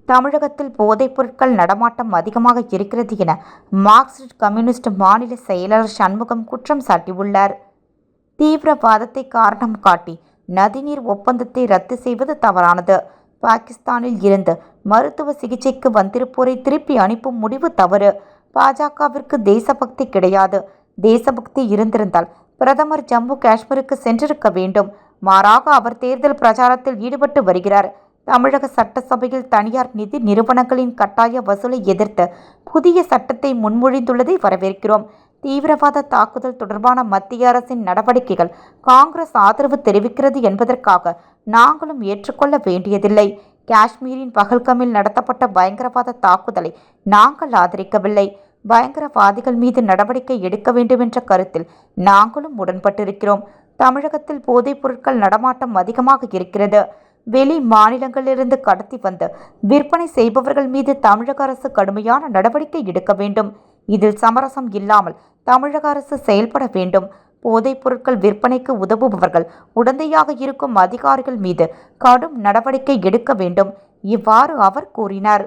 தமிழகத்தில் போதைப் பொருட்கள் நடமாட்டம் அதிகமாக இருக்கிறது என மார்க்சிஸ்ட் கம்யூனிஸ்ட் மாநில செயலாளர் சண்முகம் குற்றம் சாட்டியுள்ளார். தீவிரவாதத்தை காரணம் காட்டி நதிநீர் ஒப்பந்தத்தை ரத்து செய்வது தவறானது. பாகிஸ்தானில் இருந்து மருத்துவ சிகிச்சைக்கு வந்திருப்போரை திருப்பி அனுப்பும் முடிவு தவறு. பாஜகவிற்கு தேசபக்தி கிடையாது. தேசபக்தி இருந்திருந்தால் பிரதமர் ஜம்மு காஷ்மீருக்கு சென்றிருக்க வேண்டும். மாறாக அவர் தேர்தல் பிரச்சாரத்தில் ஈடுபட்டு வருகிறார். தமிழக சட்டசபையில் தனியார் நிதி நிறுவனங்களின் கட்டாய வசூலை எதிர்த்து புதிய சட்டத்தை முன்மொழிந்துள்ளதை வரவேற்கிறோம். தீவிரவாத தாக்குதல் தொடர்பான மத்திய அரசின் நடவடிக்கைகள் காங்கிரஸ் ஆதரவு தெரிவிக்கிறது என்பதற்காக நாங்களும் ஏற்றுக்கொள்ள வேண்டியதில்லை. காஷ்மீரின் பஹல்கமில் நடத்தப்பட்ட பயங்கரவாத தாக்குதலை நாங்கள் ஆதரிக்கவில்லை. பயங்கரவாதிகள் மீது நடவடிக்கை எடுக்க வேண்டும் என்ற கருத்தில் நாங்களும் உடன்பட்டிருக்கிறோம். தமிழகத்தில் போதைப் பொருட்கள் நடமாட்டம் அதிகமாக இருக்கிறது. வெளி மாநிலங்களிலிருந்து கடத்தி வந்து விற்பனை செய்பவர்கள் மீது தமிழக அரசு கடுமையான நடவடிக்கை எடுக்க வேண்டும். இதில் சமரசம் இல்லாமல் தமிழக அரசு செயல்பட வேண்டும். போதைப் பொருட்கள் விற்பனைக்கு உதவுபவர்கள் உடந்தையாக இருக்கும் அதிகாரிகள் மீது கடும் நடவடிக்கை எடுக்க வேண்டும். இவ்வாறு அவர் கூறினார்.